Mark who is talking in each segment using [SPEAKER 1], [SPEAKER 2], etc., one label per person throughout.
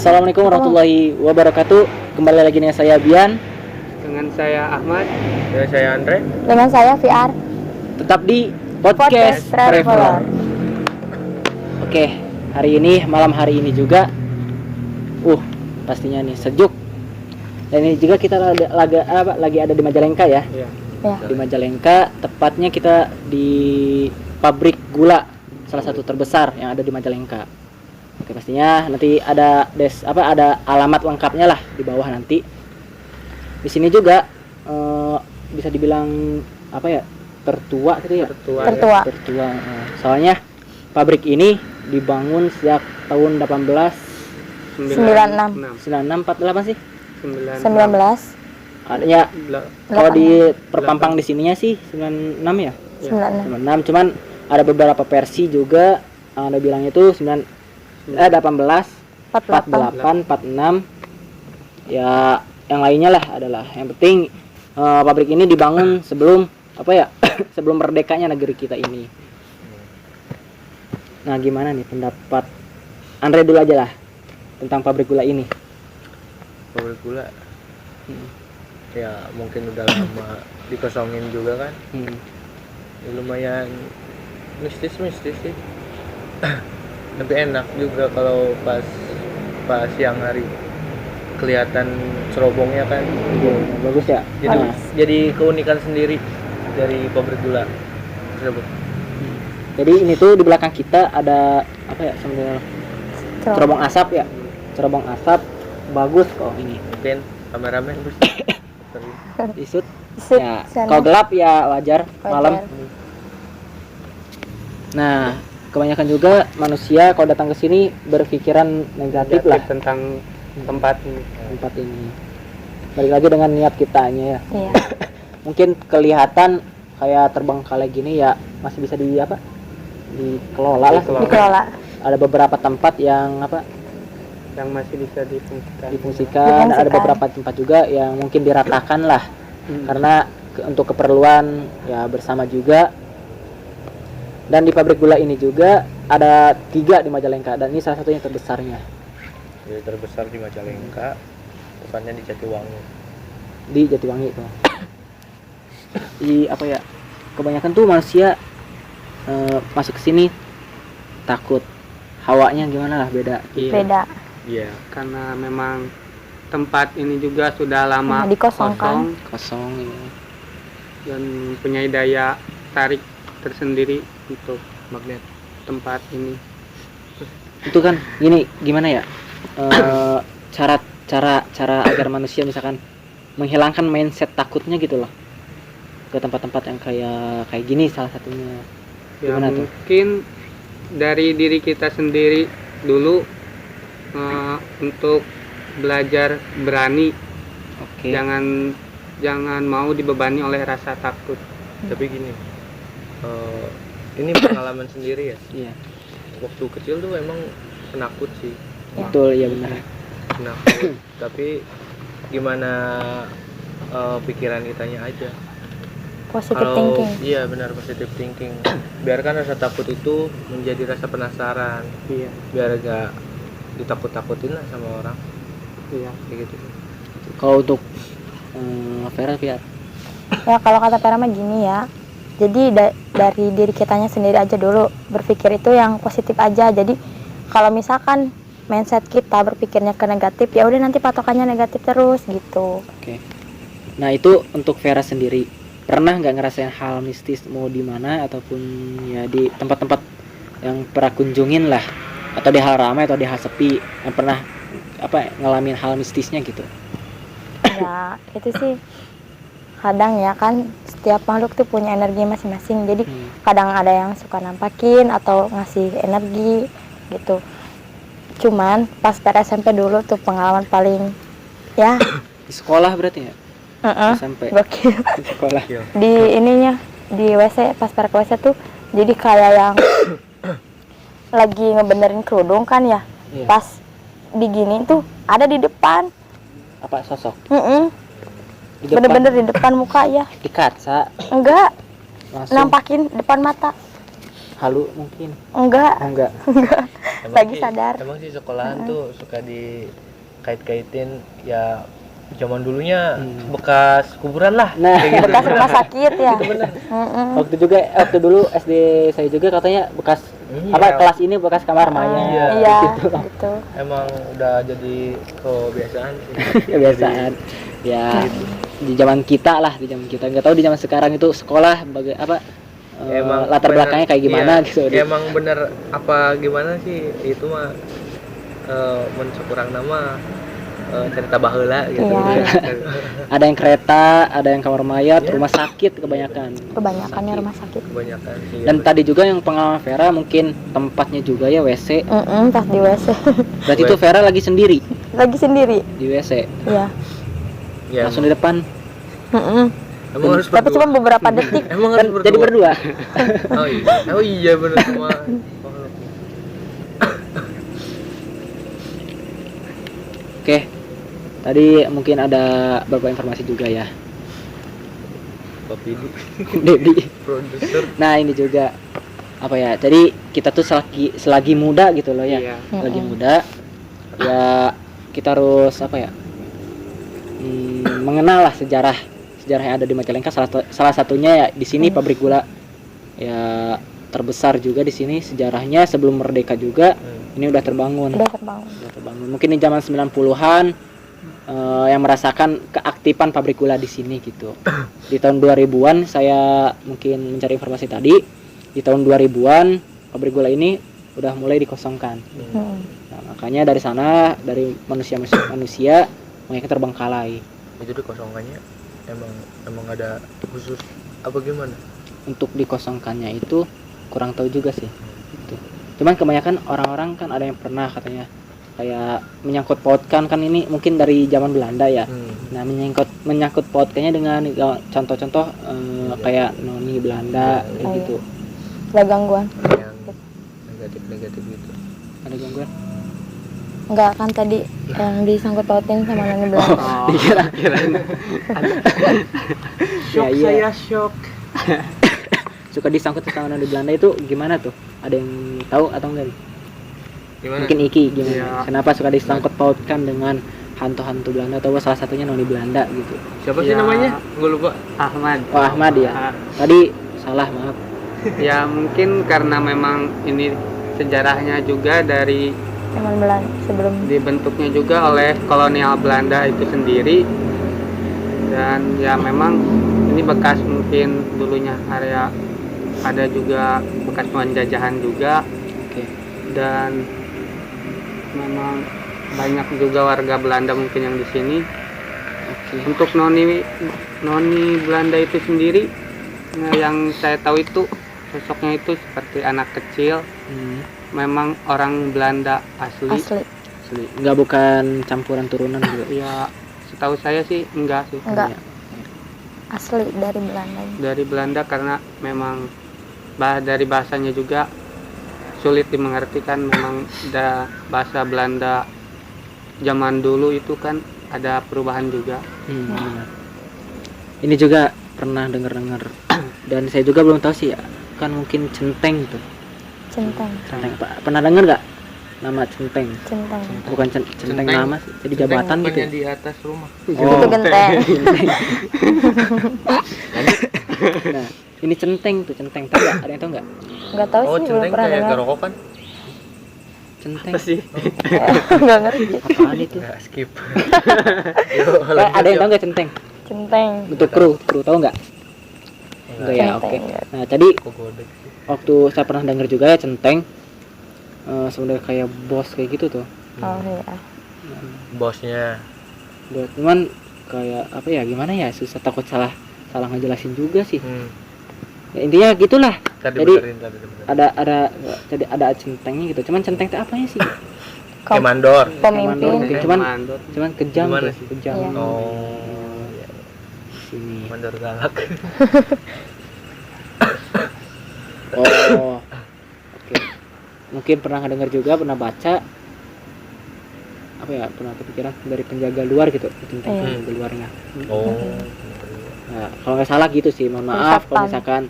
[SPEAKER 1] Assalamualaikum warahmatullahi wabarakatuh. Kembali lagi dengan saya Bian,
[SPEAKER 2] dengan saya Ahmad,
[SPEAKER 3] dengan saya Andre,
[SPEAKER 4] dengan saya VR.
[SPEAKER 1] tetap di Podcast Traveler. Oke, malam hari ini juga pastinya nih sejuk. Dan ini juga kita lagi ada di Majalengka ya.
[SPEAKER 2] ya.
[SPEAKER 1] Di Majalengka, tepatnya kita di pabrik gula salah satu terbesar yang ada di Majalengka. Oke, pastinya nanti ada ada alamat lengkapnya lah di bawah nanti. Di sini juga bisa dibilang tertua gitu ya.
[SPEAKER 4] Tertua.
[SPEAKER 1] Soalnya pabrik ini dibangun sejak tahun
[SPEAKER 4] 96.
[SPEAKER 1] 48 sih.
[SPEAKER 4] 19.
[SPEAKER 1] Adanya kalau di perpampang di sininya sih 96 ya. 96, cuman ada beberapa versi juga ada bilangnya itu 18, 48, 46. Ya, yang lainnya lah adalah yang penting pabrik ini dibangun sebelum sebelum merdekanya negeri kita ini. Nah, gimana nih pendapat Andre dulu aja lah tentang pabrik gula ini?
[SPEAKER 3] pabrik gula. Ya mungkin udah lama dikosongin juga kan. Ya, lumayan mistis sih. Tapi enak juga kalau pas siang hari kelihatan cerobongnya kan.
[SPEAKER 1] Bagus ya.
[SPEAKER 3] Jadi keunikan sendiri dari pabrik gula tersebut.
[SPEAKER 1] Jadi ini tuh di belakang kita ada sebenarnya cerobong asap ya. Cerobong asap bagus kok ini.
[SPEAKER 3] Mungkin kameramen bisa
[SPEAKER 1] Isut. Ya, kalau gelap ya wajar. Malam. Nah, kebanyakan juga manusia kalau datang ke sini berpikiran negatif lah
[SPEAKER 2] tentang tempat
[SPEAKER 1] ini. Balik lagi dengan niat kitanya ya.
[SPEAKER 4] Iya.
[SPEAKER 1] Mungkin kelihatan kayak terbengkalai gini ya masih bisa dikelola lah.
[SPEAKER 4] Dikelola.
[SPEAKER 1] Ada beberapa tempat yang
[SPEAKER 2] yang masih bisa
[SPEAKER 1] difungsikan. Ada beberapa tempat juga yang mungkin diratakan lah. Karena untuk keperluan ya bersama juga. Dan di pabrik gula ini juga ada 3 di Majalengka dan ini salah satunya terbesarnya.
[SPEAKER 3] Jadi terbesar di Majalengka, tepatnya di Jatiwangi.
[SPEAKER 1] Di Jatiwangi itu. Kebanyakan tuh manusia masuk ke sini takut. Hawanya gimana lah beda.
[SPEAKER 4] Beda.
[SPEAKER 3] Iya.
[SPEAKER 2] karena memang tempat ini juga sudah lama
[SPEAKER 4] dikosongkan.
[SPEAKER 1] Kosong ini.
[SPEAKER 2] dan punya daya tarik tersendiri untuk magnet tempat ini.
[SPEAKER 1] Itu kan gimana ya? Cara agar manusia misalkan menghilangkan mindset takutnya gitu loh. Ke tempat-tempat yang kayak gini salah satunya.
[SPEAKER 2] Ya
[SPEAKER 1] Gimana tuh?
[SPEAKER 2] mungkin dari diri kita sendiri dulu untuk belajar berani.
[SPEAKER 1] Oke.
[SPEAKER 2] Jangan mau dibebani oleh rasa takut.
[SPEAKER 3] Tapi gini, ini pengalaman sendiri ya.
[SPEAKER 1] Iya.
[SPEAKER 3] Waktu kecil tuh emang penakut sih.
[SPEAKER 1] Betul, iya benar.
[SPEAKER 3] Penakut. Tapi gimana pikiran kitanya aja.
[SPEAKER 4] Positive thinking.
[SPEAKER 3] Iya benar, positive thinking. Biarkan rasa takut itu menjadi rasa penasaran.
[SPEAKER 2] Iya.
[SPEAKER 3] Biar gak ditakut-takutin lah sama orang.
[SPEAKER 2] Iya.
[SPEAKER 3] Kayak gitu.
[SPEAKER 1] Kalau untuk Vera
[SPEAKER 4] Ya kalau kata Vera mah gini ya. Jadi dari diri kitanya sendiri aja dulu berpikir itu yang positif aja. Jadi kalau misalkan mindset kita berpikirnya ke negatif, ya udah nanti patokannya negatif terus gitu.
[SPEAKER 1] Oke. Nah, itu untuk Vera sendiri. Pernah nggak ngerasain hal mistis mau di mana ataupun ya di tempat-tempat yang pernah kunjungin lah, atau di hal ramai atau di hal sepi yang pernah ngalamin hal mistisnya gitu?
[SPEAKER 4] Ya itu sih kadang ya kan setiap makhluk tuh punya energi masing-masing. Jadi kadang ada yang suka nampakin atau ngasih energi gitu. Cuman pas SMP dulu tuh pengalaman paling ya
[SPEAKER 1] Di sekolah berarti ya? SMP.
[SPEAKER 4] Gokil.
[SPEAKER 1] Di sekolah.
[SPEAKER 4] Di ininya di WC pas ke WC tuh jadi kayak yang lagi ngebenerin kerudung kan ya.
[SPEAKER 1] Iya.
[SPEAKER 4] Pas digini tuh ada di depan.
[SPEAKER 1] Apa sosok? Di depan?
[SPEAKER 4] Bener-bener di depan muka ya.
[SPEAKER 1] Di kaca.
[SPEAKER 4] Enggak,
[SPEAKER 1] Langsung.
[SPEAKER 4] nampakin depan mata.
[SPEAKER 1] halu mungkin.
[SPEAKER 4] Enggak,
[SPEAKER 1] Enggak.
[SPEAKER 3] Emang
[SPEAKER 4] lagi
[SPEAKER 3] sih-
[SPEAKER 4] sadar.
[SPEAKER 3] Emang sih sekolahan tuh suka dikait-kaitin ya zaman dulunya bekas kuburan lah.
[SPEAKER 1] Nah,
[SPEAKER 3] kayak gitu.
[SPEAKER 4] Bekas rumah sakit ya.
[SPEAKER 1] waktu dulu SD saya juga katanya bekas
[SPEAKER 3] Iya.
[SPEAKER 1] kelas ini bekas kamar maya.
[SPEAKER 3] Iya.
[SPEAKER 4] Iya,
[SPEAKER 1] Gitu.
[SPEAKER 4] gitu.
[SPEAKER 3] Emang udah jadi kebiasaan sih.
[SPEAKER 1] Kebiasaan. Ya, di zaman kita lah, di zaman kita. Nggak tahu di zaman sekarang itu sekolah latar
[SPEAKER 3] bener-
[SPEAKER 1] belakangnya kayak gimana
[SPEAKER 3] iya,
[SPEAKER 1] gitu.
[SPEAKER 3] Emang bener apa gimana sih itu mah mensyukurang nama cerita baheula gitu.
[SPEAKER 4] Iya.
[SPEAKER 1] Ada yang kereta, ada yang kamar mayat,
[SPEAKER 3] Iya.
[SPEAKER 1] rumah sakit kebanyakan.
[SPEAKER 4] Kebanyakannya rumah sakit.
[SPEAKER 3] Kebanyakan sih.
[SPEAKER 1] Dan tadi juga yang pengalaman Vera mungkin tempatnya juga ya WC.
[SPEAKER 4] Pas di WC.
[SPEAKER 1] Berarti itu Vera lagi sendiri
[SPEAKER 4] Lagi sendiri.
[SPEAKER 1] di WC.
[SPEAKER 4] Iya.
[SPEAKER 3] ya,
[SPEAKER 1] Langsung di depan.
[SPEAKER 3] emang harus
[SPEAKER 4] Tapi
[SPEAKER 3] berdua.
[SPEAKER 4] cuma beberapa detik.
[SPEAKER 3] Emang
[SPEAKER 1] Kan
[SPEAKER 3] harus
[SPEAKER 1] jadi berdua.
[SPEAKER 3] Oh iya bener semua.
[SPEAKER 1] Oke. Tadi mungkin ada beberapa informasi juga ya.
[SPEAKER 3] Kopi di
[SPEAKER 1] Dedi.
[SPEAKER 3] produser.
[SPEAKER 1] Nah, ini juga apa ya? Jadi kita tuh selagi muda gitu loh ya.
[SPEAKER 2] Iya.
[SPEAKER 1] Selagi muda ya kita harus apa ya? Mengenal lah sejarah yang ada di Majalengka, salah satunya ya di sini pabrik gula ya terbesar juga di sini, sejarahnya sebelum merdeka juga ini udah terbangun.
[SPEAKER 4] Udah terbangun.
[SPEAKER 1] Mungkin di zaman 90-an yang merasakan keaktifan pabrik gula di sini gitu. Di tahun 2000-an saya mungkin mencari informasi tadi, di tahun 2000-an pabrik gula ini udah mulai dikosongkan. Nah, makanya dari sana, dari manusia mereka terbengkalai.
[SPEAKER 3] Jadi kosongannya emang ada khusus apa gimana?
[SPEAKER 1] Untuk dikosongkannya itu kurang tahu juga sih. Gitu. Cuman kebanyakan orang-orang kan ada yang pernah katanya kayak menyangkut pautkan kan ini mungkin dari zaman Belanda ya. Nah, menyangkut pautkannya dengan contoh-contoh kayak noni Belanda kayak
[SPEAKER 4] Oh,
[SPEAKER 1] gitu.
[SPEAKER 4] Ada gangguan.
[SPEAKER 3] Yang negatif gitu.
[SPEAKER 1] Ada gangguan?
[SPEAKER 4] Enggak kan tadi yang disangkut pautin sama noni Belanda.
[SPEAKER 2] Oh,
[SPEAKER 1] Dikira.
[SPEAKER 2] kirain
[SPEAKER 1] Ya, iya.
[SPEAKER 3] Shock.
[SPEAKER 1] Suka disangkut sama noni Belanda itu gimana tuh? Ada yang tahu atau enggak?
[SPEAKER 3] Gimana?
[SPEAKER 1] Mungkin Iki gimana?
[SPEAKER 2] Iya.
[SPEAKER 1] Kenapa suka disangkut pautkan dengan hantu-hantu Belanda atau salah satunya noni Belanda gitu?
[SPEAKER 3] Siapa sih
[SPEAKER 2] Ya.
[SPEAKER 3] namanya? Gue lupa.
[SPEAKER 2] Ahmad.
[SPEAKER 1] Oh, Ahmad ya. Tadi salah, maaf.
[SPEAKER 2] Ya mungkin karena memang ini sejarahnya juga dari
[SPEAKER 4] Zaman Belanda sebelum
[SPEAKER 2] dibentuknya juga oleh kolonial Belanda itu sendiri, dan ya memang ini bekas mungkin dulunya area ada juga bekas penjajahan juga,
[SPEAKER 1] Oke.
[SPEAKER 2] dan memang banyak juga warga Belanda mungkin yang di sini.
[SPEAKER 1] Oke.
[SPEAKER 2] Untuk noni Belanda itu sendiri, nah, yang saya tahu itu sosoknya itu seperti anak kecil, memang orang Belanda asli.
[SPEAKER 4] asli.
[SPEAKER 1] Enggak, bukan campuran turunan juga.
[SPEAKER 2] Ya setahu saya sih enggak sih.
[SPEAKER 4] Enggak.
[SPEAKER 1] Iya.
[SPEAKER 4] Asli dari Belanda.
[SPEAKER 2] Dari Belanda karena memang dari bahasanya juga sulit dimengerti kan, memang bahasa Belanda zaman dulu itu kan ada perubahan juga.
[SPEAKER 1] Benar. Ini juga pernah dengar dan saya juga belum tahu sih ya. Kan mungkin centeng tuh.
[SPEAKER 4] Centeng.
[SPEAKER 1] Centeng. Pernah dengar nggak nama centeng?
[SPEAKER 4] Centeng.
[SPEAKER 1] Bukan centeng nama sih, jadi jabatan gitu.
[SPEAKER 3] Bukannya di atas rumah.
[SPEAKER 1] Oh.
[SPEAKER 4] Itu genteng.
[SPEAKER 1] Nah, ini centeng tuh, centeng. Tahu nggak? Ada yang tahu nggak?
[SPEAKER 4] Enggak tahu
[SPEAKER 3] Oh,
[SPEAKER 4] sih, belum
[SPEAKER 3] centeng
[SPEAKER 4] pernah
[SPEAKER 3] kayak
[SPEAKER 4] dengar.
[SPEAKER 3] garokokan.
[SPEAKER 1] Centeng.
[SPEAKER 2] Apa sih?
[SPEAKER 4] Enggak ngerti.
[SPEAKER 1] Apaan itu?
[SPEAKER 3] Enggak, skip.
[SPEAKER 1] Ada yang tahu nggak centeng?
[SPEAKER 4] Centeng.
[SPEAKER 1] Untuk kru tahu nggak? Enggak ya, oke.
[SPEAKER 4] Centeng.
[SPEAKER 1] Nah, tadi
[SPEAKER 3] Kogodek sih.
[SPEAKER 1] waktu saya pernah dengar juga ya centeng sebenarnya kayak bos kayak gitu tuh.
[SPEAKER 4] Oh iya.
[SPEAKER 3] Bosnya.
[SPEAKER 1] Cuman kayak apa ya, gimana ya, susah, takut salah ngejelasin juga sih. Ya, intinya gitulah.
[SPEAKER 3] Tadi
[SPEAKER 1] Jadi
[SPEAKER 3] benerin.
[SPEAKER 1] ada centengnya gitu. Cuman centeng itu apanya sih?
[SPEAKER 3] Mandor.
[SPEAKER 4] Pemimpin.
[SPEAKER 1] Mandor. Cuman kejam
[SPEAKER 3] Gimana
[SPEAKER 1] tuh,
[SPEAKER 3] sih?
[SPEAKER 1] kejam.
[SPEAKER 4] Iya.
[SPEAKER 3] Oh.
[SPEAKER 1] Sini.
[SPEAKER 3] Mandor galak.
[SPEAKER 1] Oh. Oke. Mungkin pernah dengar juga, pernah baca apa ya, pernah kepikiran dari penjaga luar gitu, tentang
[SPEAKER 4] Iya.
[SPEAKER 1] penjaga luarnya.
[SPEAKER 3] Oh.
[SPEAKER 1] Nah, kalau nggak salah gitu sih, mohon maaf kalau
[SPEAKER 4] Ucapan.
[SPEAKER 1] misalkan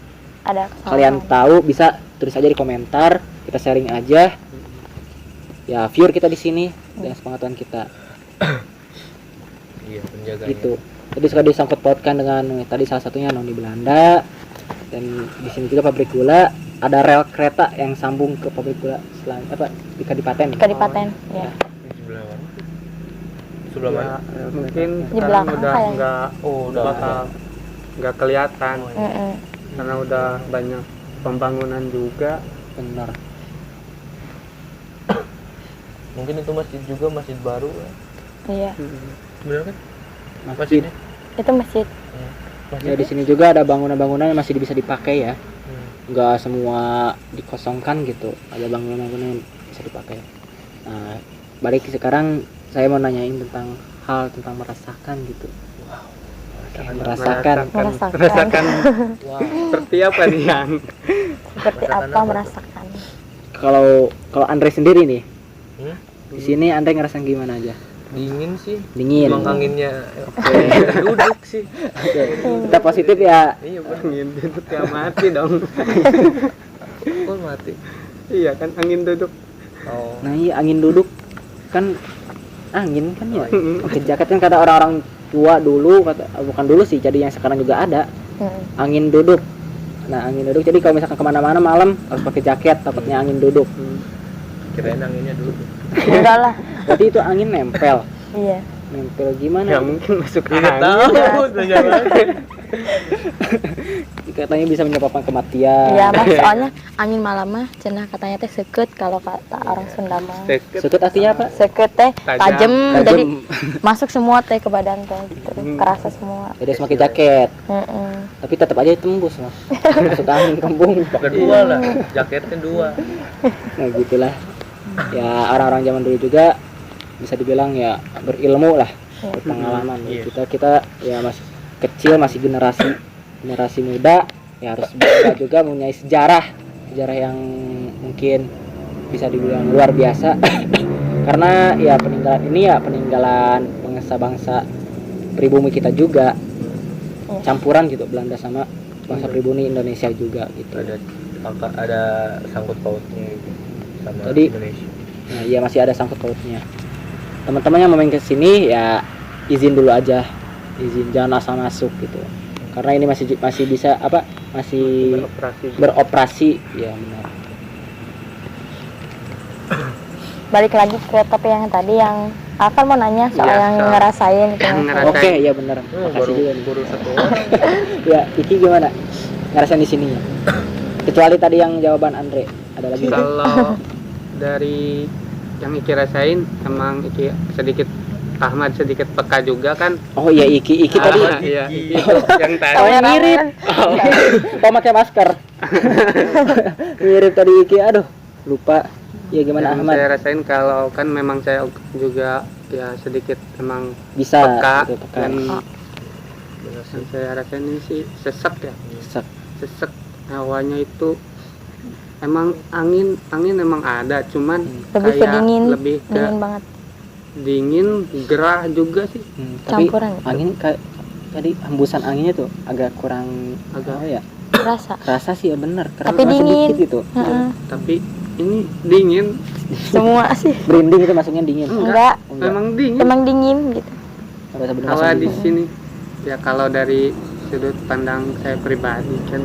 [SPEAKER 4] Ada kesalahan.
[SPEAKER 1] kalian tahu bisa tulis aja di komentar, kita sharing aja. Ya, viewer kita di sini dan sepengetahuan kita.
[SPEAKER 3] Iya, penjaganya.
[SPEAKER 1] Gitu. Jadi suka disangkut pautkan dengan tadi salah satunya di Belanda, dan di sini juga pabrik gula, ada rel kereta yang sambung ke pabrik gula selain apa di Kadipaten.
[SPEAKER 4] Kadipaten ya.
[SPEAKER 3] Di sebelah mana? Sebelah mana?
[SPEAKER 2] Ya, mungkin
[SPEAKER 4] Di
[SPEAKER 2] sekarang
[SPEAKER 4] belakang
[SPEAKER 2] udah
[SPEAKER 4] kayaknya.
[SPEAKER 2] nggak bakal nggak kelihatan
[SPEAKER 4] Mm-mm.
[SPEAKER 2] karena udah banyak pembangunan juga.
[SPEAKER 1] Benar.
[SPEAKER 3] Mungkin itu masjid juga, masjid baru ya.
[SPEAKER 4] Iya,
[SPEAKER 3] Bener kan?
[SPEAKER 1] Masjid.
[SPEAKER 3] Masjidnya?
[SPEAKER 4] itu masjid.
[SPEAKER 1] Ya, di sini juga ada bangunan-bangunan yang masih bisa dipakai ya.
[SPEAKER 3] Hmm.
[SPEAKER 1] Nggak semua dikosongkan gitu. Ada bangunan-bangunan yang bisa dipakai. Nah, balik sekarang saya mau nanyain tentang hal tentang merasakan gitu. Merasakan.
[SPEAKER 4] Merasakan.
[SPEAKER 3] Wow.
[SPEAKER 2] Seperti apa nih yang
[SPEAKER 4] Seperti
[SPEAKER 3] Merasakan
[SPEAKER 4] apa
[SPEAKER 3] apa?
[SPEAKER 4] merasakan?
[SPEAKER 1] Kalau Andre sendiri nih,
[SPEAKER 3] Hmm?
[SPEAKER 1] di sini Andre ngerasain gimana aja?
[SPEAKER 3] Dingin sih.
[SPEAKER 1] Dingin.
[SPEAKER 3] Emang anginnya duduk sih.
[SPEAKER 1] Kita positif ya.
[SPEAKER 3] Iya bener.
[SPEAKER 2] angin duduk ya mati dong.
[SPEAKER 3] Kok mati?
[SPEAKER 2] Iya kan angin duduk.
[SPEAKER 3] Oh.
[SPEAKER 1] Nah, iya angin duduk kan angin kan ya. Pakai jaket kan kata orang-orang tua dulu, kata bukan dulu sih, jadi yang sekarang juga ada angin duduk. Nah, angin duduk jadi kalau misalkan kemana-mana malam harus pakai jaket, takutnya angin duduk.
[SPEAKER 3] Kirain anginnya duduk.
[SPEAKER 4] Enggak lah.
[SPEAKER 1] Berarti itu angin nempel.
[SPEAKER 4] Iya.
[SPEAKER 1] Nempel gimana?
[SPEAKER 2] Ya mungkin masuk
[SPEAKER 3] Nggak
[SPEAKER 2] angin.
[SPEAKER 3] tahu. Udah jalan.
[SPEAKER 1] Katanya bisa menyebabkan kematian.
[SPEAKER 4] Iya, Mas, soalnya angin malam mah cenah katanya teh seukeut kalau kata orang Sunda mah.
[SPEAKER 2] Deket.
[SPEAKER 1] Sekut artinya apa?
[SPEAKER 4] Seukeut teh
[SPEAKER 2] Tajam.
[SPEAKER 4] tajem,
[SPEAKER 1] Tajam.
[SPEAKER 4] jadi masuk semua teh ke badan teh gitu. Kerasa semua.
[SPEAKER 1] Jadi harus pakai jaket.
[SPEAKER 4] Heeh.
[SPEAKER 1] Tapi tetap aja tembus mas. Masuk angin kembung.
[SPEAKER 3] Pakai dua lah. Jaketnya dua.
[SPEAKER 1] Nah gitulah. Ya orang-orang zaman dulu juga bisa dibilang ya berilmu lah, berpengalaman.
[SPEAKER 3] Iya.
[SPEAKER 1] Kita ya masih kecil, masih generasi muda, ya harus bisa juga mempunyai sejarah yang mungkin bisa dibilang luar biasa. Karena ya peninggalan ini ya peninggalan bangsa-bangsa pribumi kita juga, campuran gitu Belanda sama bangsa pribumi Indonesia juga gitu.
[SPEAKER 3] Ada sangkut pautnya gitu sama
[SPEAKER 1] Jadi-
[SPEAKER 3] Indonesia.
[SPEAKER 1] Nah, ya masih ada sangkut pautnya. Teman-teman yang mau main ke sini ya izin dulu aja, izin, jangan asal masuk gitu. Karena ini masih bisa apa? Masih
[SPEAKER 2] Beroperasi.
[SPEAKER 1] beroperasi, ya benar.
[SPEAKER 4] Balik lagi ke topik yang tadi yang Alvan mau nanya soal
[SPEAKER 2] Iya,
[SPEAKER 4] yang
[SPEAKER 2] soal
[SPEAKER 4] ngerasain gitu.
[SPEAKER 2] yang ngerasain.
[SPEAKER 1] Oke, ya benar. Makasih
[SPEAKER 3] Baru
[SPEAKER 1] juga nih.
[SPEAKER 3] baru satu orang.
[SPEAKER 1] Ya, Iki gimana? Ngerasain di sini? Kecuali tadi yang jawaban Andre, ada lagi?
[SPEAKER 2] Kalau dari yang Iki rasain, emang Iki sedikit Ahmad sedikit peka juga kan.
[SPEAKER 1] Oh iya, Iki tadi.
[SPEAKER 2] Iya, itu yang tadi.
[SPEAKER 1] Oh, yang mirip. Oh, pakai masker. Mirip tadi Iki. Aduh, lupa. Ya gimana
[SPEAKER 2] Yang
[SPEAKER 1] Ahmad?
[SPEAKER 2] saya rasain kalau kan memang saya juga ya sedikit emang
[SPEAKER 1] Bisa
[SPEAKER 2] peka,
[SPEAKER 1] gitu, peka.
[SPEAKER 2] dan
[SPEAKER 3] Bener sih.
[SPEAKER 2] yang saya rasain ini sih sesek ya,
[SPEAKER 1] Sesek.
[SPEAKER 2] sesek hawanya itu emang angin emang ada, cuman
[SPEAKER 4] Lebih ke
[SPEAKER 2] kayak
[SPEAKER 4] dingin,
[SPEAKER 2] lebih ke
[SPEAKER 4] dingin banget.
[SPEAKER 2] dingin, gerah juga sih.
[SPEAKER 1] Tapi
[SPEAKER 4] Campuran gitu.
[SPEAKER 1] angin kayak tadi hembusan anginnya tuh agak kurang
[SPEAKER 2] Agak.
[SPEAKER 1] apa ya?
[SPEAKER 4] Rasa.
[SPEAKER 1] Kerasa sih ya benar. Karena
[SPEAKER 4] Tapi
[SPEAKER 1] cuma
[SPEAKER 4] dingin.
[SPEAKER 1] sedikit gitu.
[SPEAKER 4] Heeh.
[SPEAKER 2] Tapi ini dingin,
[SPEAKER 4] Semua sih.
[SPEAKER 1] Berinding itu masuknya dingin.
[SPEAKER 4] Enggak,
[SPEAKER 1] Enggak.
[SPEAKER 2] memang dingin.
[SPEAKER 4] emang dingin gitu.
[SPEAKER 1] Apa sebelum
[SPEAKER 2] Kalau
[SPEAKER 1] masuk
[SPEAKER 2] di
[SPEAKER 1] dingin?
[SPEAKER 2] sini ya kalau dari sudut pandang saya pribadi kan,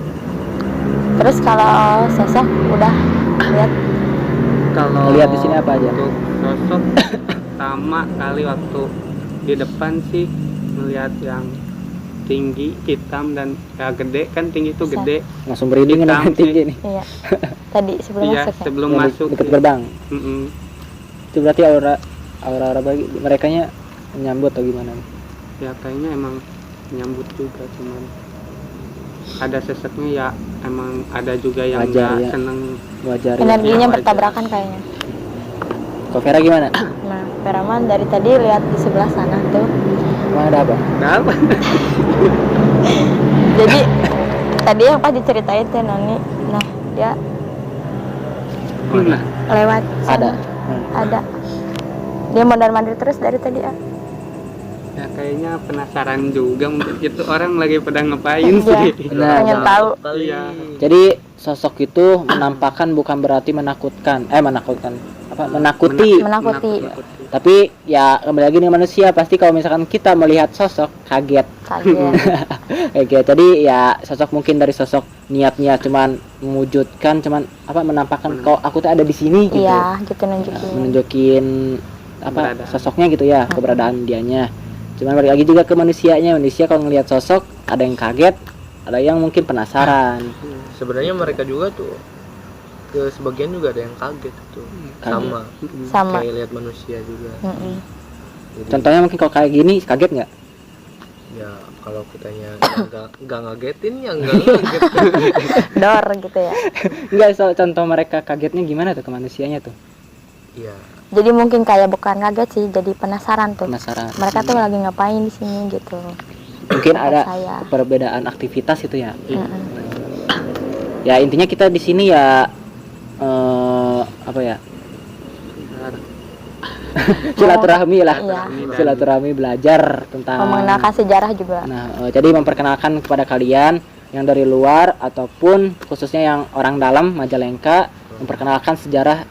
[SPEAKER 4] Terus kalau sosok udah lihat
[SPEAKER 2] kalau
[SPEAKER 1] Lihat di sini apa aja?
[SPEAKER 2] untuk sosok sama kali waktu di depan sih melihat yang tinggi hitam dan ya gede kan, tinggi itu
[SPEAKER 4] Besar.
[SPEAKER 2] gede.
[SPEAKER 1] Langsung berinding
[SPEAKER 2] Hitam
[SPEAKER 1] dengan tinggi nih.
[SPEAKER 4] iya. Tadi sebelum
[SPEAKER 2] Iya,
[SPEAKER 4] masuk ya.
[SPEAKER 2] sebelum
[SPEAKER 1] Yang
[SPEAKER 2] masuk
[SPEAKER 1] dekat
[SPEAKER 2] ya.
[SPEAKER 1] gerbang.
[SPEAKER 2] Mm-mm.
[SPEAKER 1] Itu berarti aura bagi merekanya menyambut atau gimana?
[SPEAKER 2] Ya kayaknya emang nyambut juga, cuman ada seseknya ya, emang ada juga yang
[SPEAKER 1] Wajar,
[SPEAKER 2] nggak
[SPEAKER 1] ya.
[SPEAKER 2] seneng.
[SPEAKER 1] Wajar ya.
[SPEAKER 4] Energinya
[SPEAKER 2] wajar.
[SPEAKER 4] bertabrakan kayaknya.
[SPEAKER 1] Kok Vera gimana?
[SPEAKER 4] Nah, Peraman dari tadi lihat di sebelah sana tuh.
[SPEAKER 1] Emang ada apa?
[SPEAKER 2] Kenapa?
[SPEAKER 4] Jadi tadi yang pas diceritain teh Nani, nah dia
[SPEAKER 2] Mana?
[SPEAKER 4] lewat
[SPEAKER 1] Ada.
[SPEAKER 4] sana. Ada. Dia mondar mandir terus dari tadi ah.
[SPEAKER 2] Ya kayaknya penasaran juga mungkin itu orang lagi pada ngapain
[SPEAKER 4] Iya.
[SPEAKER 2] sih.
[SPEAKER 1] Nah,
[SPEAKER 4] Pengen tahu.
[SPEAKER 3] Kali.
[SPEAKER 2] Iya.
[SPEAKER 1] Jadi sosok itu menampakkan bukan berarti menakutkan, menakuti.
[SPEAKER 4] Menakuti.
[SPEAKER 1] Tapi ya kembali lagi nih manusia, pasti kalau misalkan kita melihat sosok kaget.
[SPEAKER 4] Kaget.
[SPEAKER 1] Oke, jadi ya sosok mungkin dari sosok niatnya cuman mewujudkan, cuman menampakkan kalau aku tuh ada di sini gitu.
[SPEAKER 4] Iya, gitu
[SPEAKER 1] Nah,
[SPEAKER 4] nunjukin.
[SPEAKER 1] menunjukin
[SPEAKER 2] Keberadaan.
[SPEAKER 1] sosoknya gitu ya, keberadaan dianya. Cuman balik lagi juga ke manusianya. Manusia kalau ngelihat sosok ada yang kaget, ada yang mungkin penasaran.
[SPEAKER 3] Sebenarnya mereka juga tuh ke sebagian juga ada yang kaget tuh.
[SPEAKER 1] Kaget.
[SPEAKER 3] Sama.
[SPEAKER 4] Sama.
[SPEAKER 3] Kayak lihat manusia juga.
[SPEAKER 4] Mm-mm.
[SPEAKER 3] Jadi,
[SPEAKER 1] Contohnya mungkin kalau kayak gini kaget nggak?
[SPEAKER 3] ya kalau kitanya nggak ngagetin ya nggak ngaget.
[SPEAKER 4] Dor gitu ya.
[SPEAKER 1] Enggak, so, contoh mereka kagetnya gimana tuh ke manusianya tuh?
[SPEAKER 3] Iya.
[SPEAKER 4] Jadi mungkin kayak bukan kaget sih, jadi penasaran tuh.
[SPEAKER 1] Penasaran.
[SPEAKER 4] Mereka tuh lagi ngapain di sini gitu.
[SPEAKER 1] Mungkin ada
[SPEAKER 4] Saya.
[SPEAKER 1] perbedaan aktivitas itu ya.
[SPEAKER 4] Mm-mm.
[SPEAKER 1] Ya intinya kita di sini ya apa ya? Silaturahmi lah.
[SPEAKER 4] Iya.
[SPEAKER 1] Silaturahmi, belajar tentang
[SPEAKER 4] Mengenalkan sejarah juga.
[SPEAKER 1] Nah, jadi memperkenalkan kepada kalian yang dari luar ataupun khususnya yang orang dalam Majalengka, memperkenalkan sejarah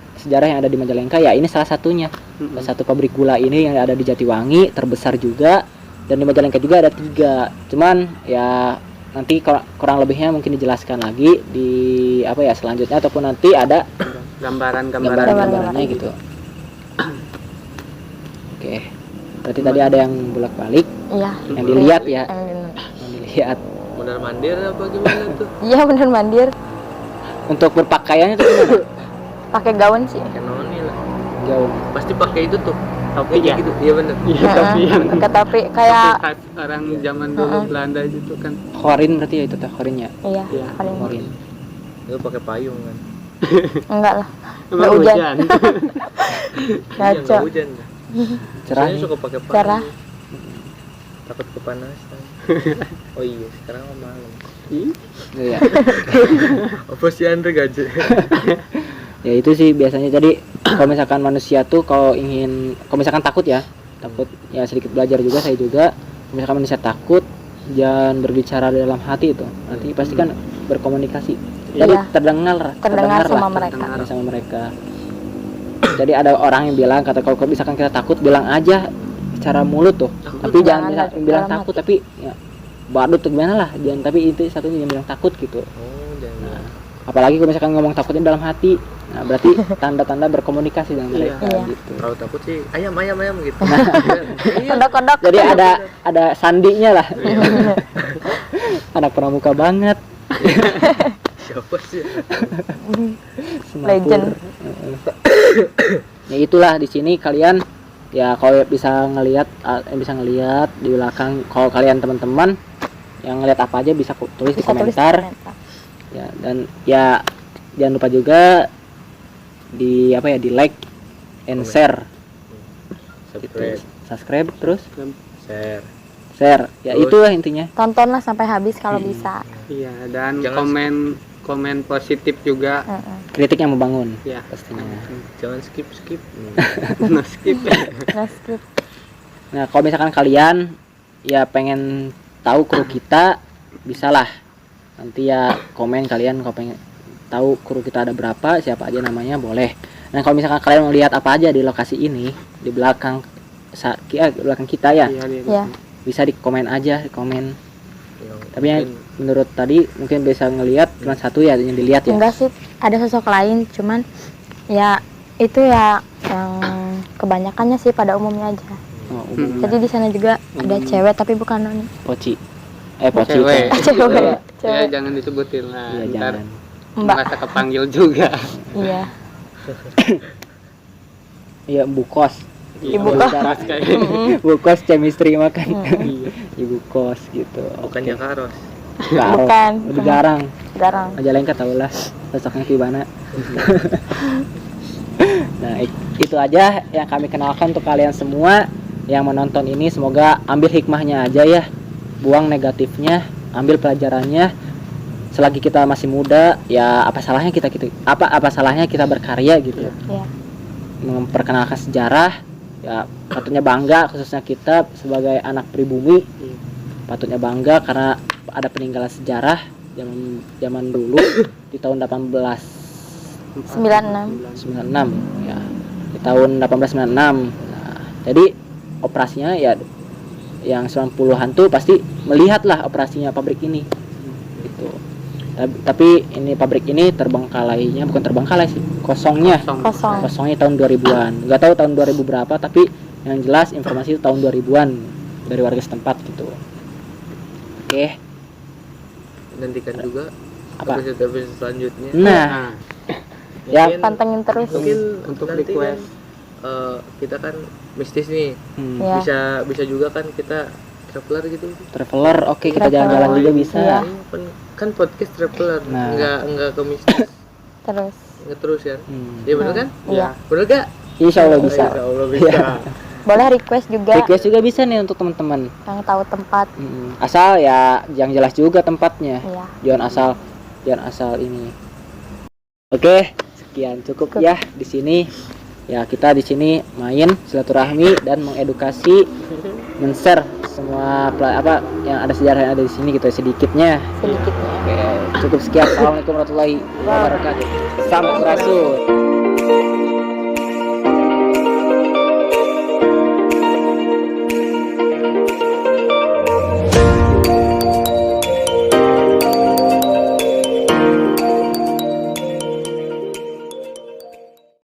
[SPEAKER 1] yang ada di Majalengka. Ya ini salah satunya. Salah satu pabrik gula ini yang ada di Jatiwangi, terbesar juga, dan di Majalengka juga ada 3. Cuman ya nanti kurang lebihnya mungkin dijelaskan lagi di selanjutnya, ataupun nanti ada gambaran-gambarannya gitu. Oke. Berarti tadi ada yang bolak-balik,
[SPEAKER 4] Iya.
[SPEAKER 1] yang dilihat ya,
[SPEAKER 4] Yang
[SPEAKER 1] yang dilihat.
[SPEAKER 3] Mondar mandir apa gimana tuh?
[SPEAKER 4] Iya bener mandir.
[SPEAKER 1] Untuk berpakaiannya tuh gimana?
[SPEAKER 4] Pakai gaun sih.
[SPEAKER 3] Kayak noni lah.
[SPEAKER 1] Jauh.
[SPEAKER 3] Pasti pakai itu tuh.
[SPEAKER 2] Topi ya.
[SPEAKER 3] Gitu. Iya bener.
[SPEAKER 2] Iya, tapi yang
[SPEAKER 4] Pakai topi kayak
[SPEAKER 2] khas orang zaman dulu Belanda itu kan.
[SPEAKER 1] Khorin berarti ya itu teh khorinnya.
[SPEAKER 4] iya,
[SPEAKER 2] Iya.
[SPEAKER 4] paling
[SPEAKER 1] Khorin.
[SPEAKER 3] Itu pakai payung kan.
[SPEAKER 4] enggak lah.
[SPEAKER 2] Emang
[SPEAKER 4] hujan.
[SPEAKER 2] hujan.
[SPEAKER 3] Iya,
[SPEAKER 4] Ngaco.
[SPEAKER 3] nggak hujan.
[SPEAKER 1] Cerah
[SPEAKER 3] Saya
[SPEAKER 1] nih.
[SPEAKER 3] suka pakai
[SPEAKER 4] Cerah.
[SPEAKER 3] payung. Takut kepanasan. Oh iya, sekarang mah malam.
[SPEAKER 1] Iya.
[SPEAKER 3] Apa sih Andre gaje?
[SPEAKER 1] Ya itu sih biasanya. Jadi kalau misalkan manusia tuh kalau misalkan takut ya sedikit belajar juga saya juga. Kalau misalkan manusia takut, jangan berbicara dalam hati itu. Nanti pasti kan berkomunikasi. Jadi
[SPEAKER 4] Iya.
[SPEAKER 1] terdengar
[SPEAKER 4] Sama
[SPEAKER 1] lah
[SPEAKER 4] mereka.
[SPEAKER 1] sama mereka. Jadi ada orang yang bilang kalau misalkan kita takut bilang aja secara mulut tuh. Tapi jangan bilang
[SPEAKER 4] dalam
[SPEAKER 1] takut, tapi ya badut tuh gimana lah. Jangan, tapi itu satunya jangan bilang takut gitu.
[SPEAKER 3] Oh, jangan.
[SPEAKER 1] Apalagi kalau misalkan ngomong takutnya dalam hati, nah berarti tanda-tanda berkomunikasi dengan mereka
[SPEAKER 4] Iya.
[SPEAKER 1] gitu.
[SPEAKER 3] Kalau takut sih ayam gitu. Iya.
[SPEAKER 4] Kodok-kodok.
[SPEAKER 1] Jadi ada sandinya lah. Anak pramuka banget.
[SPEAKER 3] Siapa sih?
[SPEAKER 1] Semapur.
[SPEAKER 4] Legend.
[SPEAKER 1] Ya itulah di sini kalian ya kalau bisa ngelihat di belakang, kalau kalian teman-teman yang ngelihat apa aja bisa tulis di
[SPEAKER 4] Bisa tulis di
[SPEAKER 1] komentar.
[SPEAKER 4] komentar.
[SPEAKER 1] Ya, dan ya jangan lupa juga di di like and
[SPEAKER 3] Komen.
[SPEAKER 1] share gitu.
[SPEAKER 3] Subscribe,
[SPEAKER 1] Subscribe terus
[SPEAKER 3] share.
[SPEAKER 1] ya
[SPEAKER 3] Terus.
[SPEAKER 1] itulah intinya.
[SPEAKER 4] Tontonlah sampai habis kalau bisa.
[SPEAKER 2] Iya, dan
[SPEAKER 3] Jangan-
[SPEAKER 2] komen positif juga.
[SPEAKER 1] Kritik yang membangun
[SPEAKER 2] Ya.
[SPEAKER 1] pastinya.
[SPEAKER 3] Jangan skip.
[SPEAKER 2] No skip.
[SPEAKER 4] Nah, skip.
[SPEAKER 1] Nah kalau misalkan kalian ya pengen tahu kru kita, bisalah nanti ya komen kalian kalau pengen tahu kru kita ada berapa, siapa aja namanya, boleh. Dan kalau misalkan kalian mau lihat apa aja di lokasi ini di belakang belakang kita ya,
[SPEAKER 4] Ya.
[SPEAKER 1] bisa di komen aja, di komen. Tapi yang
[SPEAKER 3] Mungkin
[SPEAKER 1] menurut tadi mungkin bisa ngelihat cuma satu ya yang dilihat ya.
[SPEAKER 4] Enggak sih, ada sosok lain, cuman ya itu ya yang kebanyakannya sih pada umumnya aja.
[SPEAKER 1] Oh, umum.
[SPEAKER 4] Jadi di sana juga ada cewek tapi bukan noni.
[SPEAKER 1] Poci. Poci.
[SPEAKER 2] Cewek.
[SPEAKER 4] Cewek.
[SPEAKER 2] Ya,
[SPEAKER 4] Cewek.
[SPEAKER 2] jangan disebutin lah.
[SPEAKER 1] Iya,
[SPEAKER 2] Ntar
[SPEAKER 1] jangan.
[SPEAKER 4] Mbak.
[SPEAKER 2] merasa kepanggil juga.
[SPEAKER 4] Iya.
[SPEAKER 1] Iya, Bu Kos.
[SPEAKER 4] Ibu
[SPEAKER 2] Iya,
[SPEAKER 4] kos.
[SPEAKER 2] Kos kayak.
[SPEAKER 1] Bu Kos chemistry makan.
[SPEAKER 2] Iya.
[SPEAKER 1] Ibu Kos gitu.
[SPEAKER 3] bukannya Karos.
[SPEAKER 1] Karo.
[SPEAKER 4] Bukan.
[SPEAKER 1] Lebih garang.
[SPEAKER 4] Garang.
[SPEAKER 1] Majalengka tau lah sosoknya gimana. Nah itu aja yang kami kenalkan untuk kalian semua yang menonton ini. Semoga ambil hikmahnya aja ya, buang negatifnya, ambil pelajarannya. Selagi kita masih muda ya apa salahnya apa salahnya kita berkarya gitu,
[SPEAKER 4] Iya.
[SPEAKER 1] memperkenalkan sejarah Ya patutnya bangga, khususnya kita sebagai anak pribumi patutnya bangga karena ada peninggalan sejarah zaman dulu di tahun
[SPEAKER 4] 96.
[SPEAKER 1] 96 ya, di tahun 1896. Nah, jadi operasinya ya yang 90-an tuh pasti melihatlah operasinya pabrik ini gitu. Tapi ini pabrik ini terbengkalainya, bukan terbengkalai sih, kosongnya
[SPEAKER 4] Kosong.
[SPEAKER 1] kosongnya tahun 2000-an. Nggak tahu tahun 2000 berapa, tapi yang jelas informasi itu tahun 2000-an dari warga setempat gitu. Oke.
[SPEAKER 3] Nantikan juga
[SPEAKER 1] Apa?
[SPEAKER 3] episode selanjutnya.
[SPEAKER 1] Nah, ya.
[SPEAKER 3] Mungkin-
[SPEAKER 4] Pantengin terus.
[SPEAKER 3] mungkin
[SPEAKER 2] Untuk
[SPEAKER 3] nanti
[SPEAKER 2] request.
[SPEAKER 3] kan, kita kan mistis nih,
[SPEAKER 4] Ya.
[SPEAKER 3] bisa juga kan kita traveler gitu.
[SPEAKER 1] Traveler, oke kita
[SPEAKER 4] Traveler.
[SPEAKER 1] jalan-jalan juga bisa.
[SPEAKER 4] Iya.
[SPEAKER 3] Kan podcast traveler,
[SPEAKER 1] Nah.
[SPEAKER 3] nggak ke mistis,
[SPEAKER 4] Terus.
[SPEAKER 3] nggak terus kan?
[SPEAKER 1] Hmm.
[SPEAKER 3] Iya bener kan?
[SPEAKER 4] Iya.
[SPEAKER 3] Bener gak?
[SPEAKER 1] Insya Allah bisa.
[SPEAKER 3] Insya Allah bisa.
[SPEAKER 4] Boleh request juga
[SPEAKER 1] Request juga bisa nih untuk teman-teman.
[SPEAKER 4] yang tahu tempat.
[SPEAKER 1] Asal ya yang jelas juga tempatnya.
[SPEAKER 4] Iya.
[SPEAKER 1] Jangan asal ini. Oke, sekian cukup ya di sini. Ya kita di sini main silaturahmi dan mengedukasi, men-share semua yang ada sejarah yang ada di sini gitu sedikitnya.
[SPEAKER 4] Sedikitnya.
[SPEAKER 1] Oke, cukup sekian. Assalamualaikum warahmatullahi wabarakatuh. Salam Rasul.